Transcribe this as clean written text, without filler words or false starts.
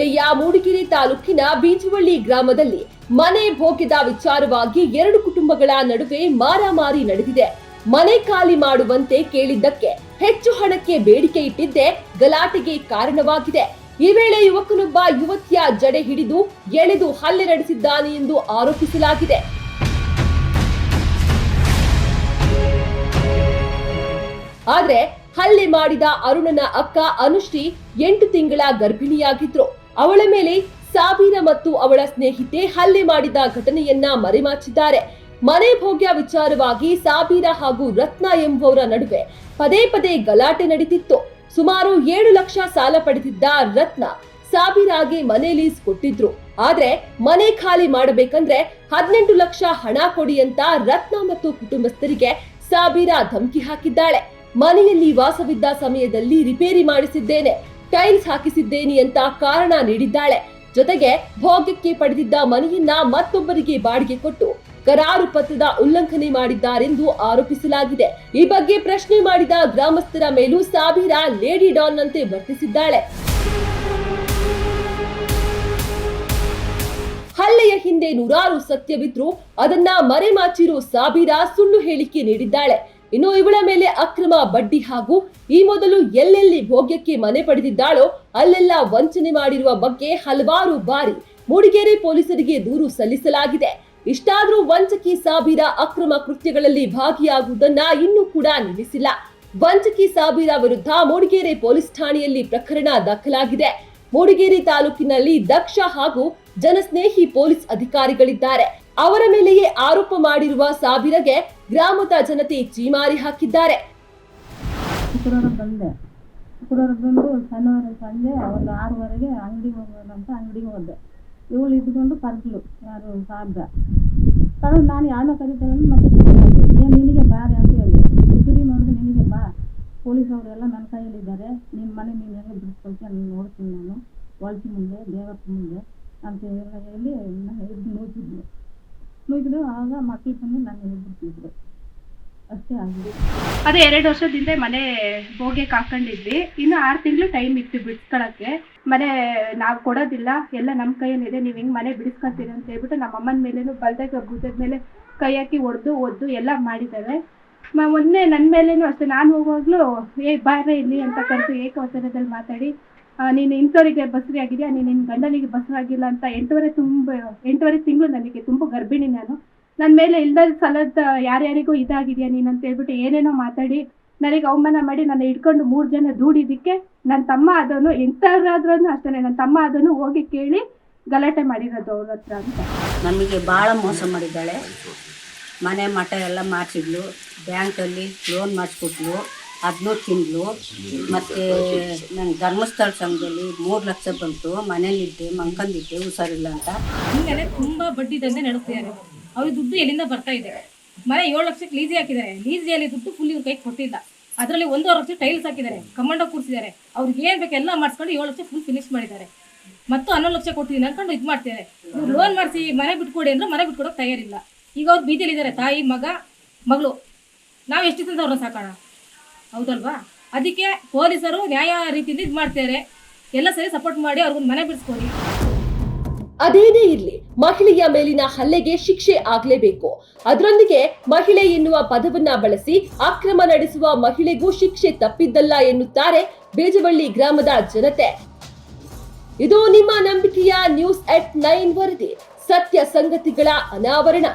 ಜಿಲ್ಲೆಯ ಮೂಡಿಗೆರೆ ತಾಲೂಕಿನ ಬೀಜವಳ್ಳಿ ಗ್ರಾಮದಲ್ಲಿ ಮನೆ ಭೋಗ್ಯದ ವಿಚಾರವಾಗಿ ಎರಡು ಕುಟುಂಬಗಳ ನಡುವೆ ಮಾರಾಮಾರಿ ನಡೆದಿದೆ. ಮನೆ ಖಾಲಿ ಮಾಡುವಂತೆ ಕೇಳಿದ್ದಕ್ಕೆ ಹೆಚ್ಚು ಹಣಕ್ಕೆ ಬೇಡಿಕೆ ಇಟ್ಟಿದ್ದೇ ಗಲಾಟೆಗೆ ಕಾರಣವಾಗಿದೆ. ಈ ವೇಳೆ ಯುವಕನೊಬ್ಬ ಯುವತಿಯ ಜಡೆ ಹಿಡಿದು ಎಳೆದು ಹಲ್ಲೆ ನಡೆಸಿದ್ದಾನೆ ಎಂದು ಆರೋಪಿಸಲಾಗಿದೆ. ಆದ್ರೆ ಹಲ್ಲೆ ಮಾಡಿದ ಅರುಣನ ಅಕ್ಕ ಅನುಶ್ರೀ 8 ತಿಂಗಳ ಗರ್ಭಿಣಿಯಾಗಿದ್ರು. ಅವಳ ಮೇಲೆ ಸಾಬೀರ ಮತ್ತು ಅವಳ ಸ್ನೇಹಿತೆ ಹಲ್ಲೆ ಮಾಡಿದ ಘಟನೆಯನ್ನ ಮರೆಮಾಚಿದ್ದಾರೆ. ಮನೆ ಭೋಗ್ಯ ವಿಚಾರವಾಗಿ ಸಾಬೀರ ಹಾಗೂ ರತ್ನ ಎಂಬುವರ ನಡುವೆ ಪದೇ ಪದೇ ಗಲಾಟೆ ನಡೀತಿತ್ತು. ಸುಮಾರು 7 ಲಕ್ಷ ಸಾಲ ಪಡೆದಿದ್ದ ರತ್ನ ಸಾಬೀರಾಗೆ ಮನೆ ಲೀಸ್ ಕೊಟ್ಟಿದ್ರು. ಆದ್ರೆ ಮನೆ ಖಾಲಿ ಮಾಡಬೇಕಂದ್ರೆ 18 ಲಕ್ಷ ಹಣ ಕೊಡಿ ಅಂತ ರತ್ನ ಮತ್ತು ಕುಟುಂಬಸ್ಥರಿಗೆ ಸಾಬೀರ ಧಮಕಿ ಹಾಕಿದ್ದಾಳೆ. ಮನೆಯಲ್ಲಿ ವಾಸವಿದ್ದ ಸಮಯದಲ್ಲಿ ರಿಪೇರಿ ಮಾಡಿಸಿದ್ದೇನೆ, ಟೈಲ್ಸ್ ಹಾಕಿಸಿದ್ದೇನೆ ಅಂತ ಕಾರಣ ನೀಡಿದ್ದಾಳೆ. ಜೊತೆಗೆ ಭೋಗ್ಯಕ್ಕೆ ಪಡೆದಿದ್ದ ಮನೆಯನ್ನ ಮತ್ತೊಬ್ಬರಿಗೆ ಬಾಡಿಗೆ ಕೊಟ್ಟು ಕರಾರು ಪತ್ರದ ಉಲ್ಲಂಘನೆ ಮಾಡಿದ್ದಾರೆಂದು ಆರೋಪಿಸಲಾಗಿದೆ. ಈ ಬಗ್ಗೆ ಪ್ರಶ್ನೆ ಮಾಡಿದ ಗ್ರಾಮಸ್ಥರ ಮೇಲೂ ಸಾಬೀರ ಲೇಡಿ ಡಾನ್ ನಂತೆ ವರ್ತಿಸಿದ್ದಾಳೆ. ಹಲ್ಲೆಯ ಹಿಂದೆ ನೂರಾರು ಸತ್ಯವಿದ್ರೂ ಅದನ್ನ ಮರೆಮಾಚಿರೋ ಸಾಬೀರ ಸುಳ್ಳು ಹೇಳಿಕೆ ನೀಡಿದ್ದಾಳೆ. ಇನ್ನು ಇವಳ ಮೇಲೆ ಅಕ್ರಮ ಬಡ್ಡಿ ಹಾಗೂ ಈ ಮೊದಲು ಎಲ್ಲೆಲ್ಲಿ ಭೋಗ್ಯಕ್ಕೆ ಮನೆ ಪಡೆದಿದ್ದಾಳೋ ಅಲ್ಲೆಲ್ಲ ವಂಚನೆ ಮಾಡಿರುವ ಬಗ್ಗೆ ಹಲವಾರು ಬಾರಿ ಮೂಡಿಗೆರೆ ಪೊಲೀಸರಿಗೆ ದೂರು ಸಲ್ಲಿಸಲಾಗಿದೆ. ಇಷ್ಟಾದ್ರೂ ವಂಚಕಿ ಸಾಬೀರ ಅಕ್ರಮ ಕೃತ್ಯಗಳಲ್ಲಿ ಭಾಗಿಯಾಗುವುದನ್ನ ಇನ್ನೂ ಕೂಡ ನಿಲ್ಲಿಸಿಲ್ಲ. ವಂಚಕಿ ಸಾಬೀರ ವಿರುದ್ಧ ಮೂಡಿಗೆರೆ ಪೊಲೀಸ್ ಠಾಣೆಯಲ್ಲಿ ಪ್ರಕರಣ ದಾಖಲಾಗಿದೆ. ಮೂಡಿಗೆರೆ ತಾಲೂಕಿನಲ್ಲಿ ದಕ್ಷ ಹಾಗೂ ಜನಸ್ನೇಹಿ ಪೊಲೀಸ್ ಅಧಿಕಾರಿಗಳಿದ್ದಾರೆ. ಅವರ ಮೇಲೆಯೇ ಆರೋಪ ಮಾಡಿರುವ ಸಾಬೀರಗೆ ಗ್ರಾಮದ ಜನತೆ ಚೀಮಾರಿ ಹಾಕಿದ್ದಾರೆ. ಶುಕ್ರವಾರ ಬಂದು ಶನಿವಾರ ಸಂಜೆ ಒಂದು 6:30ಗೆ ಅಂಗಡಿಗೆ ಹೋಗೋದಂತ ಅಂಗಡಿಗೆ ಹೋದೆ. ಇವಳು ಇದ್ಕೊಂಡು ಕರೆದ್ಲು, ಯಾರು ಸಾಬ್ರ ಕರೆದು ನಾನು ಯಾರನ್ನ ಕರೀತಾರೆ ಮತ್ತೆ ನಿನಗೆ ಬಾರೆ ಅಂತ ಹೇಳಿ ತಿರುಗಿ ನೋಡಿದ್ರೆ ನಿನಗೆ ಬಾ, ಪೊಲೀಸ್ ಅವರೆಲ್ಲ ನನ್ನ ಕೈಯಲ್ಲಿದ್ದಾರೆ, ನಿನ್ನ ಮನೆ ನೀನು ಹೆಂಗೆ ಬಿಡಿಸ್ಕೊಳ್ತೀಯ ನಾನು ನೋಡ್ತೀನಿ, ನಾನು ಒಳಚಿ ಮುಂದೆ ದೇವರ ಮುಂದೆ ಅಂತ ಎಲ್ಲ ಹೇಳಿ ನುಗ್ಗಿದ್ರು. ಆಗ ಮಕ್ಕಳು ಬಂದು ನಾನು ಹೇಳ್ಬಿಡ್ತಿದ್ರು. ಅಷ್ಟೇ ಆಗಿದೆ. ಅದೇ 2 ವರ್ಷದಿಂದ ಮನೆ ಭೋಗ್ಯಕ್ಕೆ ಹಾಕೊಂಡಿದ್ವಿ. ಇನ್ನು 6 ತಿಂಗಳು ಟೈಮ್ ಇತ್ತು ಬಿಡಿಸ್ಕೊಳಕ್ಕೆ. ಮನೆ ನಾವು ಕೊಡೋದಿಲ್ಲ, ಎಲ್ಲ ನಮ್ಮ ಕೈಯಲ್ಲಿದೆ, ನೀವು ಹೆಂಗೆ ಮನೆ ಬಿಡಿಸ್ಕೊತೀರಿ ಅಂತ ಹೇಳ್ಬಿಟ್ಟು ನಮ್ಮ ಅಮ್ಮನ ಮೇಲೇನು ಬಲ್ದಾಗ ಭೂತದ ಮೇಲೆ ಕೈ ಹಾಕಿ ಒದ್ದು ಎಲ್ಲ ಮಾಡಿದ್ದಾರೆ. ಮೊನ್ನೆ ನನ್ನ ಮೇಲೇನು ಅಷ್ಟೇ, ನಾನು ಹೋಗುವಾಗಲೂ ಬಾರೆ ಇಲ್ಲಿ ಅಂತ ಕರೆದು ಏಕವಚನದಲ್ಲಿ ಮಾತಾಡಿ ನೀನು ಇಂಥವರಿಗೆ ಬಸರಿ ಆಗಿದೆಯಾ, ನೀನು ನಿನ್ನ ಗಂಡನಿಗೆ ಬಸರು ಆಗಿಲ್ಲ ಅಂತ 8 ತಿಂಗಳು ನನಗೆ ತುಂಬ ಗರ್ಭಿಣಿ ನಾನು, ನನ್ನ ಮೇಲೆ ಇಲ್ಲದ ಸಲದ ಯಾರ್ಯಾರಿಗೂ ಇದಾಗಿದೆಯಾ ನೀನು ಅಂತ ಹೇಳ್ಬಿಟ್ಟು ಏನೇನೋ ಮಾತಾಡಿ ನನಗೆ ಅವಮಾನ ಮಾಡಿ ನನ್ನ ಹಿಡ್ಕೊಂಡು 3 ಜನ ದೂಡಿದ್ದಕ್ಕೆ ನನ್ನ ತಮ್ಮ ಆದವನು ಎಂಥವ್ರಾದ್ರೂ ಅಷ್ಟೇ ನನ್ನ ತಮ್ಮ ಆದವನು ಹೋಗಿ ಕೇಳಿ ಗಲಾಟೆ ಮಾಡಿರೋದು ಅವ್ರ ಹತ್ರ ಅಂತ. ನಮಗೆ ಭಾಳ ಮೋಸ ಮಾಡಿದ್ದಾಳೆ. ಮನೆ ಮಠ ಎಲ್ಲ ಮಾಡಿಸಿದ್ಲು, ಬ್ಯಾಂಕಲ್ಲಿ ಲೋನ್ ಮಾಡಿಸ್ಕೊಟ್ಲು, ಅದನ್ನೂ ತಿಂದ್ಲು. ಮತ್ತು ನನ್ನ ಧರ್ಮಸ್ಥಳ ಸಂಘದಲ್ಲಿ 3 ಲಕ್ಷ ಬಂತು, ಮನೇಲಿದ್ದೆ ಮಂಕಂದಿದ್ದೆ ಹುಷಾರಿಲ್ಲ ಅಂತ. ಹಿಂಗೆಲ್ಲ ತುಂಬ ಬಡ್ಡಿ ದಂಧೆ ನಡೆಸ್ತಿದ್ದಾರೆ. ಅವ್ರಿಗೆ ದುಡ್ಡು ಎಲ್ಲಿಂದ ಬರ್ತಾ ಇದೆ. ಮನೆ 7 ಲಕ್ಷಕ್ಕೆ ಲೀಸಿ ಹಾಕಿದ್ದಾರೆ. ಲೀಸಿಯಲ್ಲಿ ದುಡ್ಡು ಫುಲ್ ಇವ್ರ ಕೈಗೆ ಕೊಟ್ಟಿಲ್ಲ. ಅದರಲ್ಲಿ 1.5 ಲಕ್ಷ ಟೈಲ್ಸ್ ಹಾಕಿದ್ದಾರೆ, ಕಮಾಂಡ ಕೂರಿಸಿದ್ದಾರೆ. ಅವ್ರಿಗೆ ಏನು ಬೇಕು ಎಲ್ಲ ಮಾಡಿಸ್ಕೊಂಡು 7 ಲಕ್ಷ ಫುಲ್ ಫಿನಿಶ್ ಮಾಡಿದ್ದಾರೆ. ಮತ್ತು 11 ಲಕ್ಷ ಕೊಟ್ಟಿದ್ದೀನಿ ಅನ್ಕೊಂಡು ಇದು ಮಾಡ್ತಿದ್ದಾರೆ. ಇವ್ರು ಲೋನ್ ಮಾಡಿಸಿ ಮನೆ ಬಿಟ್ಕೊಡಿ ಅಂದ್ರೆ ಮನೆ ಬಿಟ್ಕೊಡೋಕೆ ತಯಾರಿಲ್ಲ. ಈಗ ಅವ್ರು ಬೀದಿಲಿದ್ದಾರೆ, ತಾಯಿ ಮಗಳು. ನಾವು ಎಷ್ಟು ದಿವಸ ಅವ್ರನ್ನ ಸಾಕೋಣ, ಹೌದಲ್ವಾ? ಅದಕ್ಕೆ ಪೊಲೀಸರು ನ್ಯಾಯ ರೀತಿಯಿಂದ ಇದು ಮಾಡ್ತಾರೆ. ಎಲ್ಲ ಸರಿ ಸಪೋರ್ಟ್ ಮಾಡಿ ಅವ್ರಿಗೊಂದು ಮನೆ ಬಿಡಿಸ್ಕೊಡಿ. ಅದೇನೇ ಇರ್ಲಿ, ಮಹಿಳೆಯ ಮೇಲಿನ ಹಲ್ಲೆಗೆ ಶಿಕ್ಷೆ ಆಗ್ಲೇಬೇಕು. ಅದರೊಂದಿಗೆ ಮಹಿಳೆ ಎನ್ನುವ ಪದವನ್ನ ಬಳಸಿ ಅಕ್ರಮ ನಡೆಸುವ ಮಹಿಳೆಗೂ ಶಿಕ್ಷೆ ತಪ್ಪಿದ್ದಲ್ಲ ಎನ್ನುತ್ತಾರೆ ಬೇಜವಳ್ಳಿ ಗ್ರಾಮದ ಜನತೆ. ಇದು ನಿಮ್ಮ ನಂಬಿಕೆಯ ನ್ಯೂಸ್@9 ವರದಿ. ಸತ್ಯ ಸಂಗತಿಗಳ ಅನಾವರಣ.